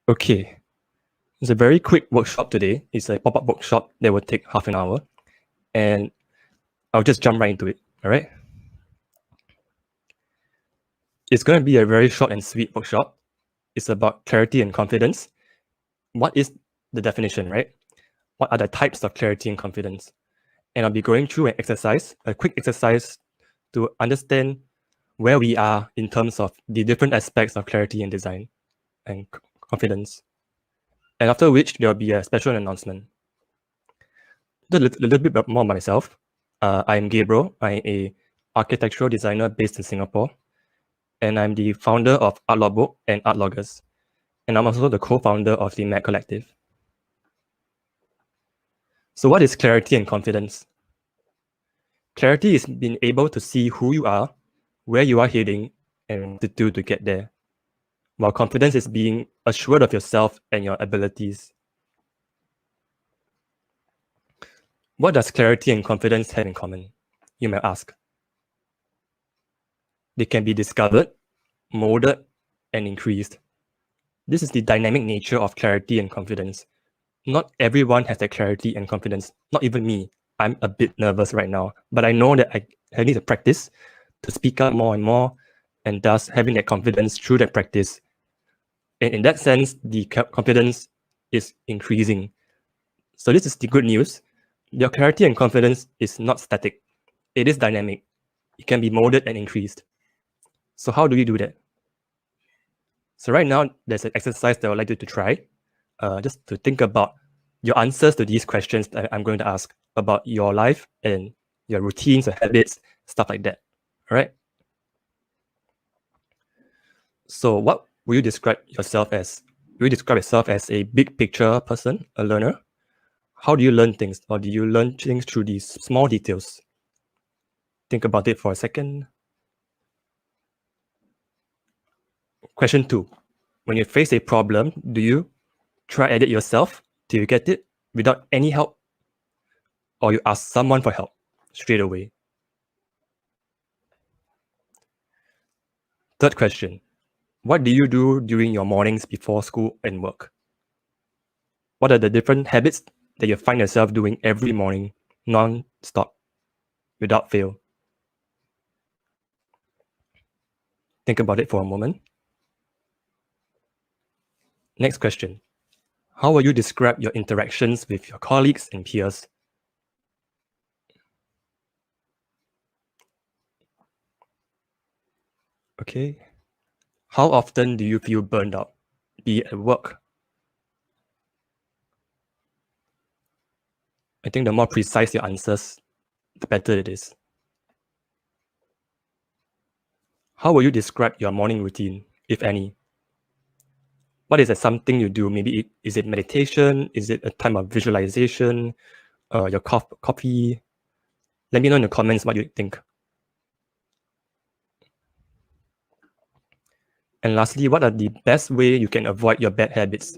Okay, it's a very quick workshop today. It's a pop-up workshop that will take half an hour, and I'll just jump right into it, all right? It's going to be a very short and sweet workshop. It's about clarity and confidence. What is the definition, right? What are the types of clarity and confidence? And I'll be going through an exercise, a quick exercise to understand where we are in terms of the different aspects of clarity and design and confidence. And after which, there'll be a special announcement. A little bit more about myself. I'm Gabriel. I'm an architectural designer based in Singapore. And I'm the founder of ARCHLOGBOOK and ARTLOGGERS. And I'm also the co-founder of the MAD Collective. So what is clarity and confidence? Clarity is being able to see who you are, where you are heading, and what to do to get there. While confidence is being assured of yourself and your abilities. What does clarity and confidence have in common? You may ask. They can be discovered, molded, and increased. This is the dynamic nature of clarity and confidence. Not everyone has that clarity and confidence, not even me. I'm a bit nervous right now, but I know that I need to practice to speak up more and more, and thus having that confidence through that practice. And in that sense, the confidence is increasing. So this is the good news. Your clarity and confidence is not static. It is dynamic. It can be molded and increased. So how do we do that? So right now, there's an exercise that I would like you to try, just to think about your answers to these questions that I'm going to ask about your life and your routines or habits, stuff like that. All right? So what will you describe yourself as? Will you describe yourself as a big picture person, a learner? How do you learn things? Or do you learn things through these small details? Think about it for a second. Question 2. When you face a problem, do you try at it yourself till you get it without any help? Or you ask someone for help straight away? Third question. What do you do during your mornings before school and work? What are the different habits that you find yourself doing every morning, non-stop, without fail? Think about it for a moment. Next question. How will you describe your interactions with your colleagues and peers? Okay. How often do you feel burned out, be it at work? I think the more precise your answers, the better it is. How will you describe your morning routine, if any? What is something you do? Maybe is it meditation? Is it a time of visualization? Your coffee? Let me know in the comments what you think. And lastly, what are the best way you can avoid your bad habits?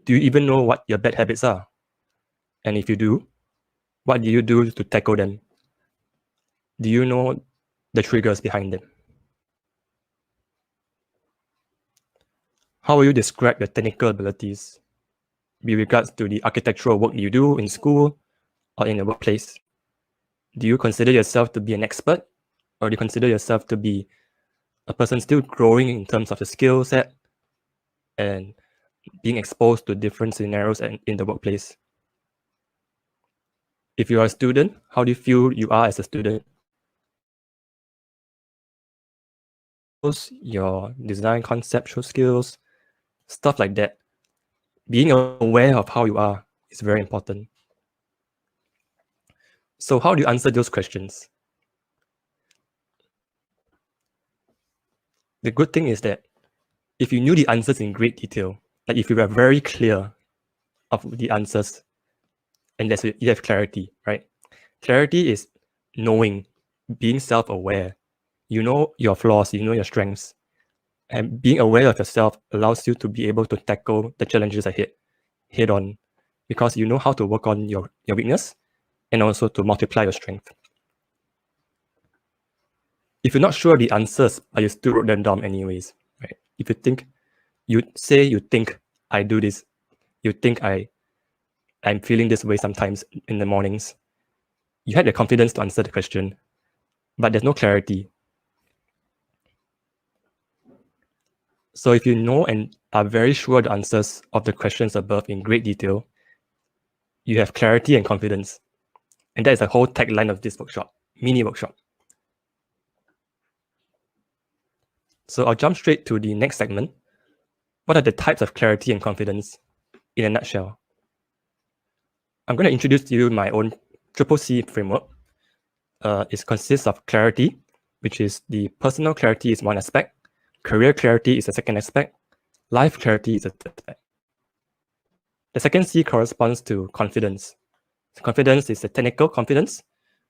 Do you even know what your bad habits are? And if you do, what do you do to tackle them? Do you know the triggers behind them? How will you describe your technical abilities with regards to the architectural work you do in school or in the workplace? Do you consider yourself to be an expert, or do you consider yourself to be a person still growing in terms of the skill set and being exposed to different scenarios in the workplace? If you are a student, how do you feel you are as a student? Your design conceptual skills, stuff like that. Being aware of how you are is very important. So how do you answer those questions? The good thing is that if you knew the answers in great detail, like if you were very clear of the answers, and you have clarity, right? Clarity is knowing, being self-aware. You know your flaws, you know your strengths. And being aware of yourself allows you to be able to tackle the challenges ahead, head on, because you know how to work on your weakness and also to multiply your strength. If you're not sure the answers, but you still wrote them down anyways, right? If you think, you say you think I do this. You think I'm feeling this way sometimes in the mornings. You had the confidence to answer the question, but there's no clarity. So if you know and are very sure the answers of the questions above in great detail, you have clarity and confidence. And that is the whole tagline of this workshop, mini workshop. So I'll jump straight to the next segment. What are the types of clarity and confidence in a nutshell? I'm going to introduce to you my own CCC framework. It consists of clarity, which is the personal clarity is one aspect, career clarity is the second aspect, life clarity is the third aspect. The second C corresponds to confidence. Confidence is the technical confidence,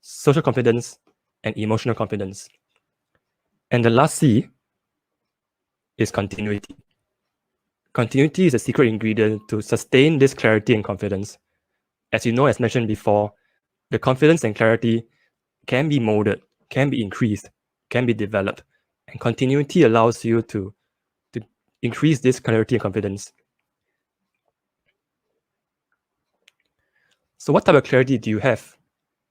social confidence, and emotional confidence. And the last C is continuity. Continuity is a secret ingredient to sustain this clarity and confidence. As you know, as mentioned before, the confidence and clarity can be molded, can be increased, can be developed, and continuity allows you to increase this clarity and confidence. So what type of clarity do you have?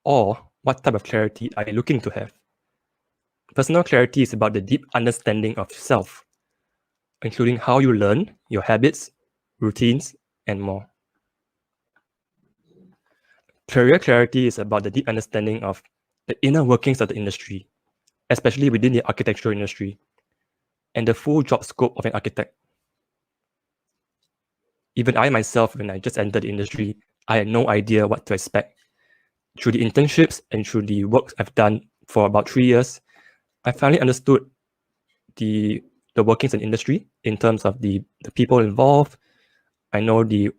Or what type of clarity are you looking to have? Personal clarity is about the deep understanding of self, including how you learn, your habits, routines, and more. Career clarity is about the deep understanding of the inner workings of the industry, especially within the architectural industry, and the full job scope of an architect. Even I myself, when I just entered the industry, I had no idea what to expect. Through the internships and through the work I've done for about 3 years, I finally understood the workings in the industry in terms of the people involved. I know the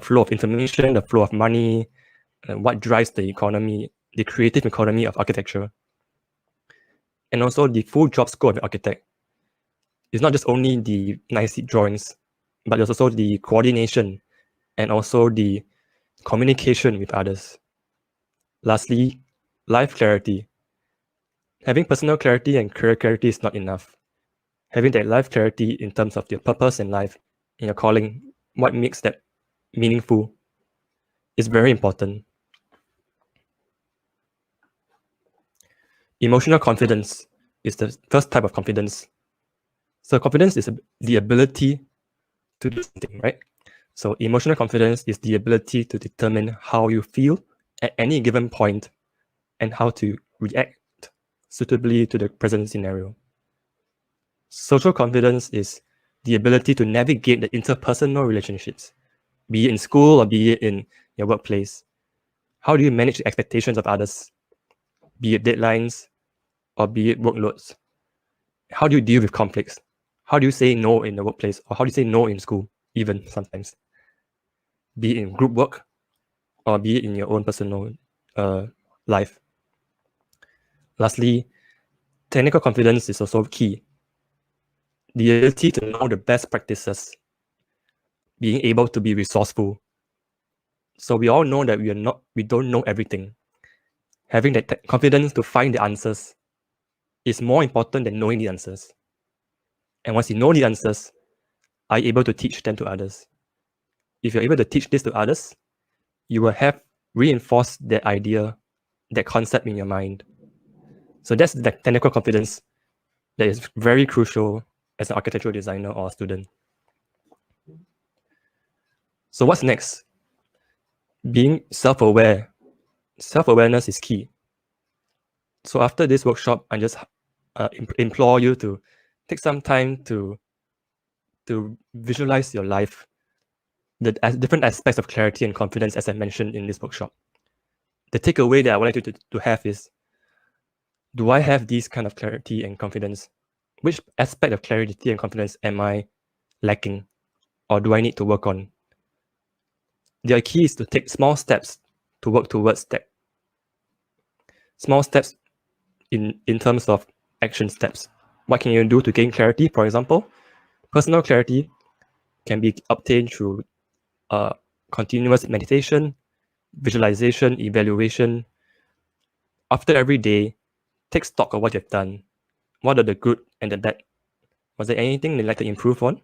flow of information, the flow of money, and what drives the economy, the creative economy of architecture. And also the full job scope of an architect. It's not just only the nice drawings, but there's also the coordination and also the communication with others. Lastly, life clarity. Having personal clarity and career clarity is not enough. Having that life clarity in terms of your purpose in life, in your calling, what makes that meaningful is very important. Emotional confidence is the first type of confidence. So confidence is the ability to do something, right? So emotional confidence is the ability to determine how you feel at any given point and how to react suitably to the present scenario. Social confidence is the ability to navigate the interpersonal relationships, be it in school or be it in your workplace. How do you manage the expectations of others, be it deadlines or be it workloads? How do you deal with conflicts? How do you say no in the workplace, or how do you say no in school, even sometimes? Be it in group work or be it in your own personal life. Lastly, technical confidence is also key. The ability to know the best practices, being able to be resourceful. So we all know that we don't know everything. Having that confidence to find the answers is more important than knowing the answers. And once you know the answers, are you able to teach them to others? If you're able to teach this to others, you will have reinforced that idea, that concept in your mind. So that's the technical confidence that is very crucial as an architectural designer or a student. So what's next? Being self-aware. Self-awareness is key. So after this workshop, I just implore you to take some time to visualize your life, the different aspects of clarity and confidence as I mentioned in this workshop. The takeaway that I would like you to have is, do I have these kind of clarity and confidence? Which aspect of clarity and confidence am I lacking, or do I need to work on? The key is to take small steps to work towards that. Small steps in terms of action steps. What can you do to gain clarity? For example, personal clarity can be obtained through continuous meditation, visualization, evaluation. After every day, take stock of what you've done. What are the good and the bad? Was there anything you'd like to improve on?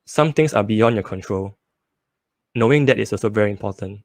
Some things are beyond your control. Knowing that is also very important.